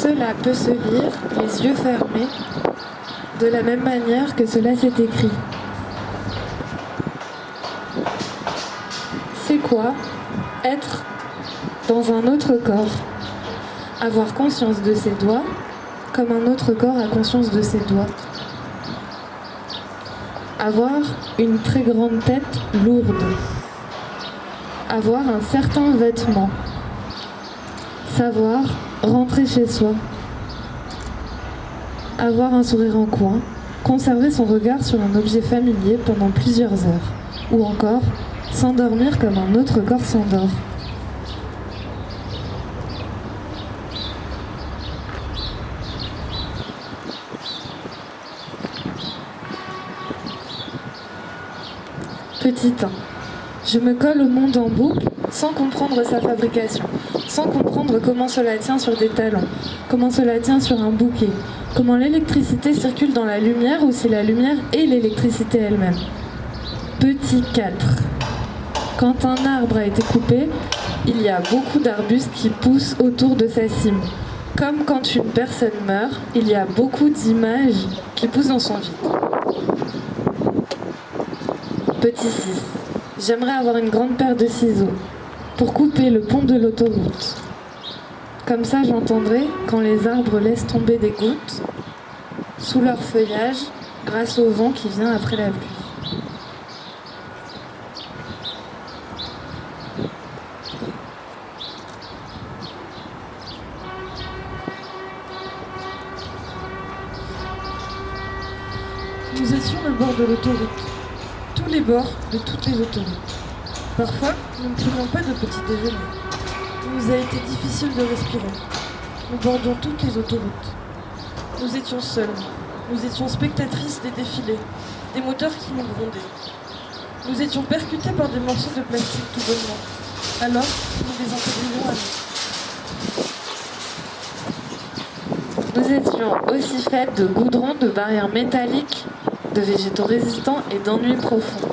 Cela peut se lire, les yeux fermés, de la même manière que cela s'est écrit. C'est quoi être dans un autre corps? Avoir conscience de ses doigts comme un autre corps a conscience de ses doigts. Avoir une très grande tête lourde. Avoir un certain vêtement. Savoir rentrer chez soi. Avoir un sourire en coin. Conserver son regard sur un objet familier pendant plusieurs heures. Ou encore, s'endormir comme un autre corps s'endort. Petit 1. Je me colle au monde en boucle sans comprendre sa fabrication, sans comprendre comment cela tient sur des talons, comment cela tient sur un bouquet, comment l'électricité circule dans la lumière ou si la lumière est l'électricité elle-même. Petit 4. Quand un arbre a été coupé, il y a beaucoup d'arbustes qui poussent autour de sa cime. Comme quand une personne meurt, il y a beaucoup d'images qui poussent dans son vide. Petit 6. J'aimerais avoir une grande paire de ciseaux pour couper le pont de l'autoroute. Comme ça, j'entendrai quand les arbres laissent tomber des gouttes sous leur feuillage grâce au vent qui vient après la pluie. Nous étions au bord de l'autoroute. Tous les bords de toutes les autoroutes. Parfois, nous ne prenions pas de petit déjeuner. Il nous a été difficile de respirer. Nous bordions toutes les autoroutes. Nous étions seuls. Nous étions spectatrices des défilés, des moteurs qui nous grondaient. Nous étions percutés par des morceaux de plastique tout bonnement. Alors, nous les intégrions à nous. Nous étions aussi faites de goudron, de barrières métalliques, de végétaux résistants et d'ennuis profonds.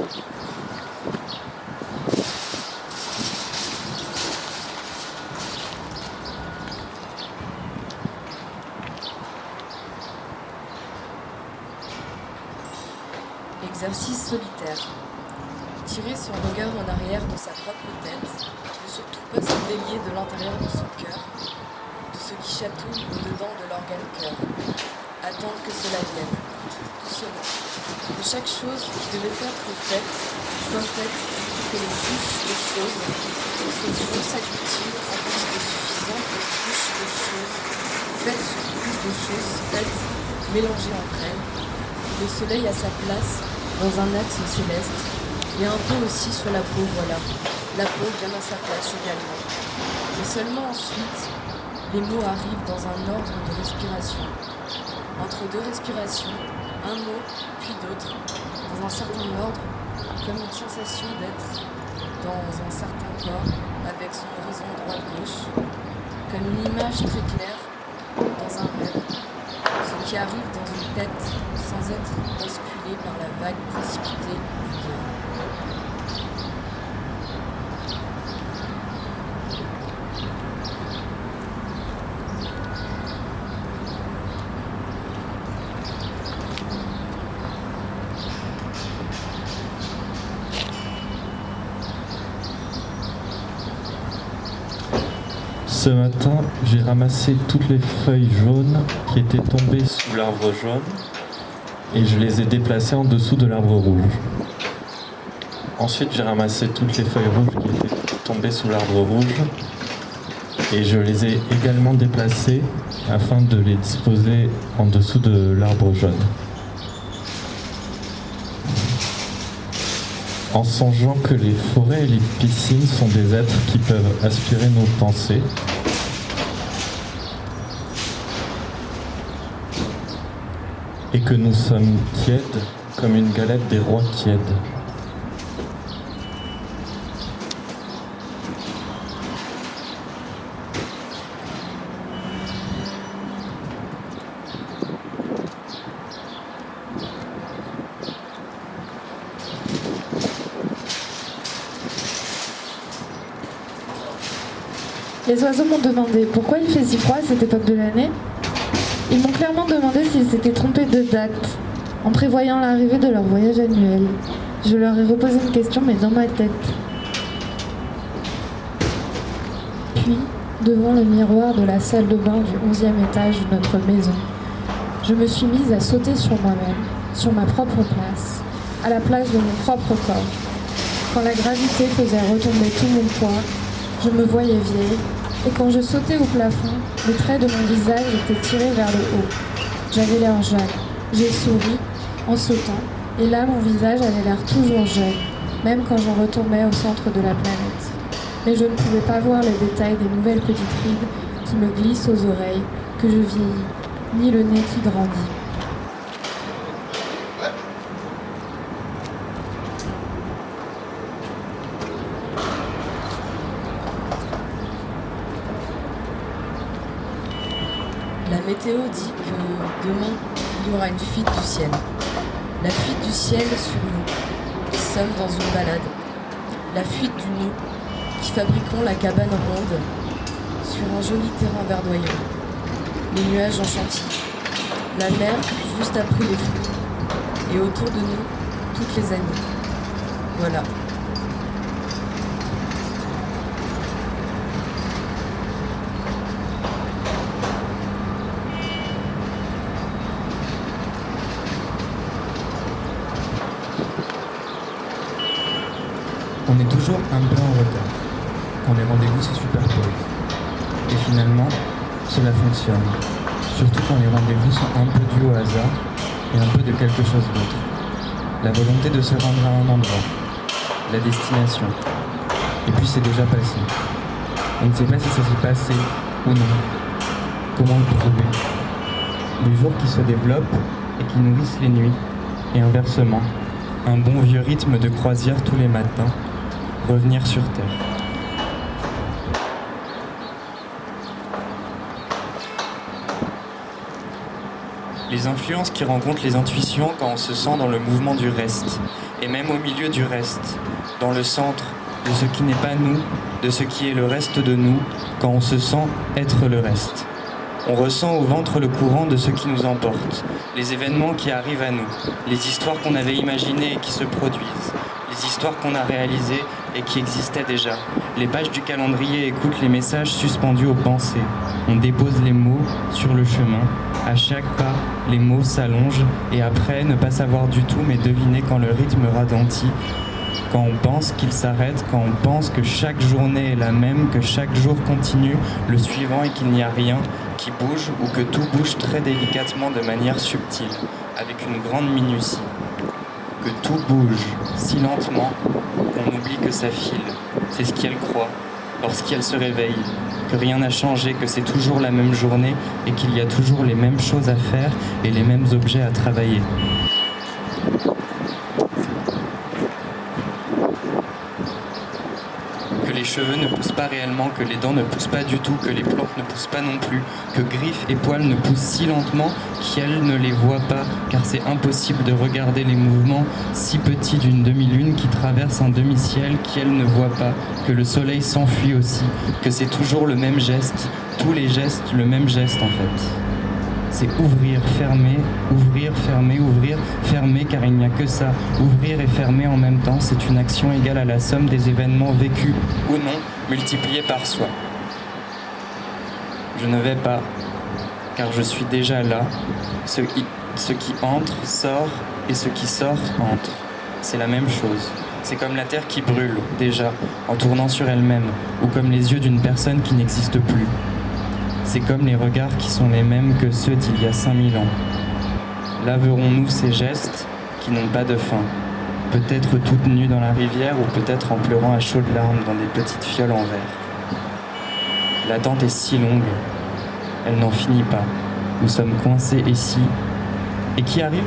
Exercice solitaire. Tirer son regard en arrière de sa propre tête, ne surtout pas se délier de l'intérieur de son cœur, de ce qui chatouille au-dedans de l'organe cœur. Attendre que cela vienne, doucement, que chaque chose qui devait être faite soit faite, que les couches de choses se s'agglutine en quantité suffisante de couches de choses, faites sur couches de choses, faites, mélangées entre elles. Le soleil a sa place dans un axe céleste, et un peu aussi sur la peau, voilà. La peau vient à sa place également. Mais seulement ensuite, les mots arrivent dans un ordre de respiration. Entre deux respirations, un mot, puis d'autres, dans un certain ordre, comme une sensation d'être dans un certain corps, avec son horizon droite-gauche, comme une image très claire dans un rêve, ce qui arrive dans une tête sans être basculé par la vague précipitée du cœur. Ce matin, j'ai ramassé toutes les feuilles jaunes qui étaient tombées sous l'arbre jaune et je les ai déplacées en dessous de l'arbre rouge. Ensuite, j'ai ramassé toutes les feuilles rouges qui étaient tombées sous l'arbre rouge et je les ai également déplacées afin de les disposer en dessous de l'arbre jaune. En songeant que les forêts et les piscines sont des êtres qui peuvent aspirer nos pensées, et que nous sommes tièdes comme une galette des rois tièdes. Les oiseaux m'ont demandé pourquoi il fait si froid à cette époque de l'année. Ils m'ont clairement demandé s'ils s'étaient trompés de date, en prévoyant l'arrivée de leur voyage annuel. Je leur ai reposé une question, mais dans ma tête. Puis, devant le miroir de la salle de bain du 11e étage de notre maison, je me suis mise à sauter sur moi-même, sur ma propre place, à la place de mon propre corps. Quand la gravité faisait retomber tout mon poids, je me voyais vieille, et quand je sautais au plafond, les traits de mon visage étaient tirés vers le haut. J'avais l'air jeune. J'ai souri en sautant, et là mon visage avait l'air toujours jeune, même quand je retombais au centre de la planète. Mais je ne pouvais pas voir les détails des nouvelles petites rides qui me glissent aux oreilles, que je vieillis, ni le nez qui grandit. La météo dit que demain, il y aura une fuite du ciel. La fuite du ciel sur nous, qui sommes dans une balade. La fuite du nous, qui fabriquons la cabane ronde sur un joli terrain verdoyant. Les nuages en chantilly. La mer juste après les flux. Et autour de nous, toutes les années. Voilà. On est toujours un peu en retard, quand les rendez-vous se superposent. Et finalement, cela fonctionne. Surtout quand les rendez-vous sont un peu dus au hasard et un peu de quelque chose d'autre. La volonté de se rendre à un endroit, la destination. Et puis c'est déjà passé. On ne sait pas si ça s'est passé ou non. Comment le trouver? Les jours qui se développent et qui nourrissent les nuits, et inversement. Un bon vieux rythme de croisière tous les matins. Revenir sur Terre. Les influences qui rencontrent les intuitions quand on se sent dans le mouvement du reste, et même au milieu du reste, dans le centre de ce qui n'est pas nous, de ce qui est le reste de nous, quand on se sent être le reste. On ressent au ventre le courant de ce qui nous emporte, les événements qui arrivent à nous, les histoires qu'on avait imaginées et qui se produisent, les histoires qu'on a réalisées et qui existaient déjà. Les pages du calendrier écoutent les messages suspendus aux pensées. On dépose les mots sur le chemin. À chaque pas, les mots s'allongent et après, ne pas savoir du tout mais deviner quand le rythme ralentit, quand on pense qu'il s'arrête, quand on pense que chaque journée est la même, que chaque jour continue le suivant et qu'il n'y a rien qui bouge ou que tout bouge très délicatement de manière subtile, avec une grande minutie. Que tout bouge si lentement qu'on oublie que ça file. C'est ce qu'elle croit lorsqu'elle se réveille, que rien n'a changé, que c'est toujours la même journée et qu'il y a toujours les mêmes choses à faire et les mêmes objets à travailler. Que les cheveux ne poussent pas réellement, que les dents ne poussent pas du tout, que les plantes ne poussent pas non plus, que griffes et poils ne poussent si lentement qu'elle ne les voit pas, car c'est impossible de regarder les mouvements si petits d'une demi-lune qui traverse un demi-ciel qu'elle ne voit pas, que le soleil s'enfuit aussi, que c'est toujours le même geste, tous les gestes, le même geste en fait. C'est ouvrir, fermer, car il n'y a que ça. Ouvrir et fermer en même temps, c'est une action égale à la somme des événements vécus ou non, multipliés par soi. Je ne vais pas, car je suis déjà là. Ce qui entre, sort, et ce qui sort, entre. C'est la même chose. C'est comme la terre qui brûle, déjà, en tournant sur elle-même, ou comme les yeux d'une personne qui n'existe plus. C'est comme les regards qui sont les mêmes que ceux d'il y a 5000 ans. Laverons-nous ces gestes qui n'ont pas de fin, peut-être toutes nues dans la rivière ou peut-être en pleurant à chaudes larmes dans des petites fioles en verre. L'attente est si longue, elle n'en finit pas. Nous sommes coincés ici. Et qui arrive ?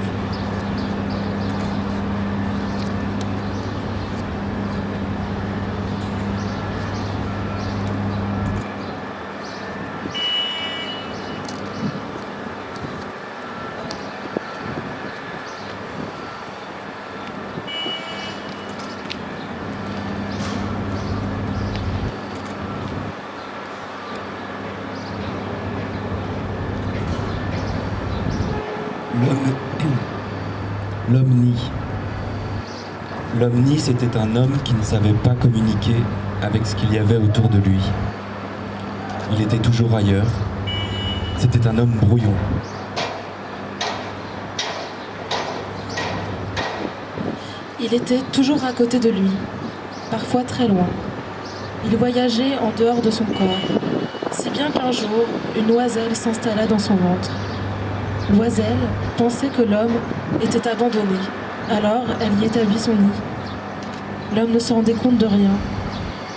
L'Omni. L'Omni, c'était un homme qui ne savait pas communiquer avec ce qu'il y avait autour de lui. Il était toujours ailleurs. C'était un homme brouillon. Il était toujours à côté de lui, parfois très loin. Il voyageait en dehors de son corps, si bien qu'un jour, une oiselle s'installa dans son ventre. L'oiselle pensait que l'homme était abandonné, alors elle y établit son nid. L'homme ne se rendait compte de rien.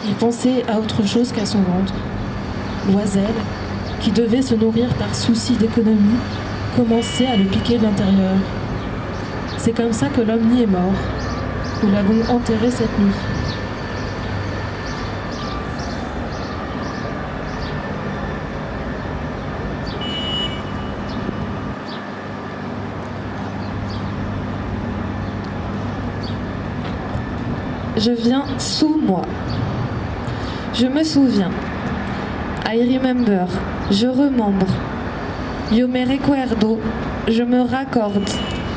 Il pensait à autre chose qu'à son ventre. L'oiselle, qui devait se nourrir par souci d'économie, commençait à le piquer de l'intérieur. C'est comme ça que l'Omni est mort. Nous l'avons enterré cette nuit. Je viens sous moi. Je me souviens. I remember. Je remembre. Yo me recuerdo. Je me raccorde.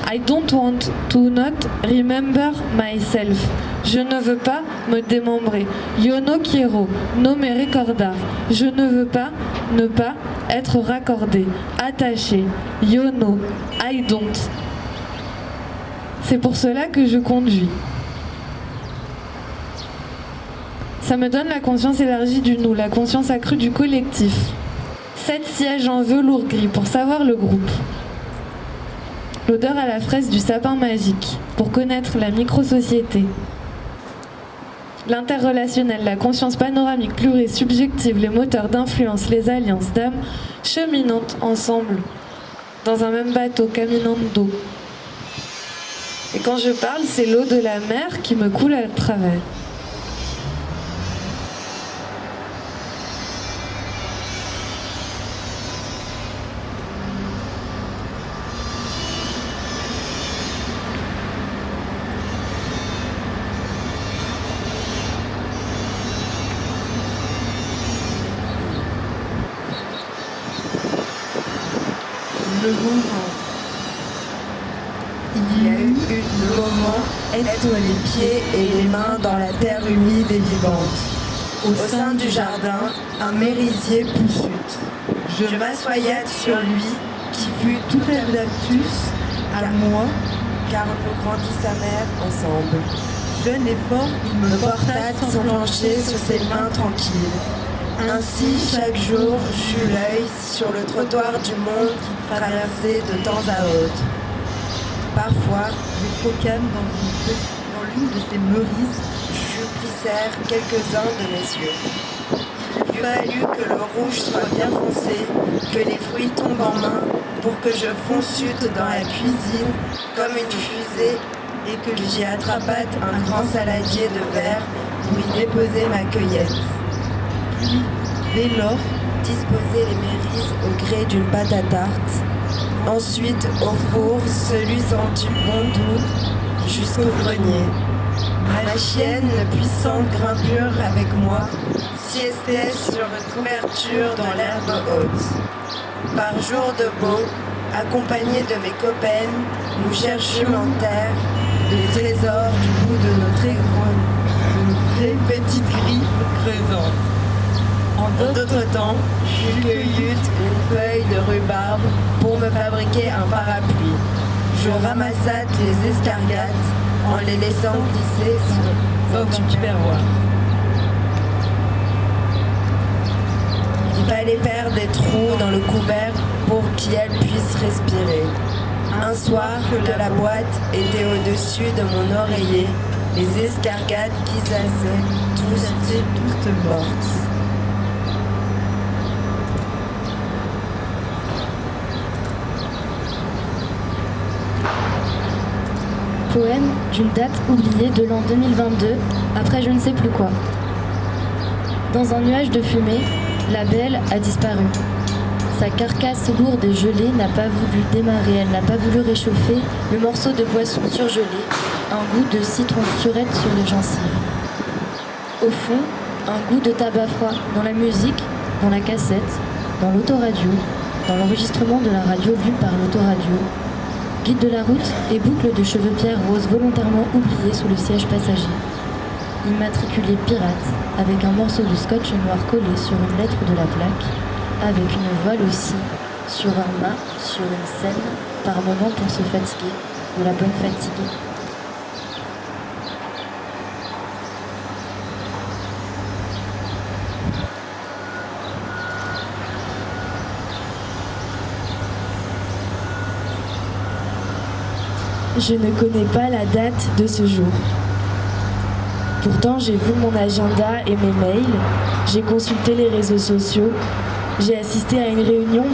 I don't want to not remember myself. Je ne veux pas me démembrer. Yo no quiero. No me recordar. Je ne veux pas ne pas être raccordé, attaché. Yo no. I don't. C'est pour cela que je conduis. Ça me donne la conscience élargie du nous, la conscience accrue du collectif. 7 sièges en velours gris pour savoir le groupe. L'odeur à la fraise du sapin magique pour connaître la micro-société. L'interrelationnel, la conscience panoramique, plurisubjective, les moteurs d'influence, les alliances d'âmes cheminantes ensemble dans un même bateau caminant d'eau. Et quand je parle, c'est l'eau de la mer qui me coule à travers. Le moment. Il y a eu le moment être les pieds et les mains dans la terre humide et vivante. Au sein du jardin, un mérisier poussute. Je m'assoyais sur lui, qui fut tout adaptus à moi, car nous grandit sa mère ensemble. Jeune et fort, il me porta sans flancher sur ses mains tranquilles. Ainsi, chaque jour, j'eus l'œil sur le trottoir du monde qui traversait de temps à autre. Parfois, les croquanes dans l'une de ces merises, j'oublissèrent quelques-uns de mes yeux. Il fallut que le rouge soit bien foncé, que les fruits tombent en main, pour que je fonsute dans la cuisine comme une fusée et que j'y attrapatte un grand saladier de verre pour y déposer ma cueillette. Puis, dès lors, disposer les mérises au gré d'une pâte à tarte. Ensuite, au four, celui sent du bon doux jusqu'au grenier. Ma chienne, puissante grimpure avec moi, siestait sur une couverture dans l'herbe haute. Par jour de beau, accompagnés de mes copains, nous cherchûmes en terre les trésors du bout de nos très petites griffes creusantes. En d'autres temps, j'eus cueilli une feuille de rhubarbe pour me fabriquer un parapluie. Je ramassate les escargates en les laissant glisser sur un tupperware. Il fallait faire des trous dans le couvert pour qu'elle puisse respirer. Un soir que la boîte était au-dessus de mon oreiller, les escargates guisassaient tous mortes. Poème d'une date oubliée de l'an 2022, après je ne sais plus quoi. Dans un nuage de fumée, la belle a disparu. Sa carcasse lourde et gelée n'a pas voulu démarrer, elle n'a pas voulu réchauffer le morceau de poisson surgelé, un goût de citron surette sur les gencives. Au fond, un goût de tabac froid dans la musique, dans la cassette, dans l'autoradio, dans l'enregistrement de la radio lue par l'autoradio. Guide de la route et boucle de cheveux pierre rose volontairement oubliée sous le siège passager. Immatriculé pirate, avec un morceau de scotch noir collé sur une lettre de la plaque, avec une voile aussi, sur un mât, sur une scène, par moment pour se fatiguer, de la bonne fatigue. Je ne connais pas la date de ce jour. Pourtant, j'ai vu mon agenda et mes mails, j'ai consulté les réseaux sociaux, j'ai assisté à une réunion.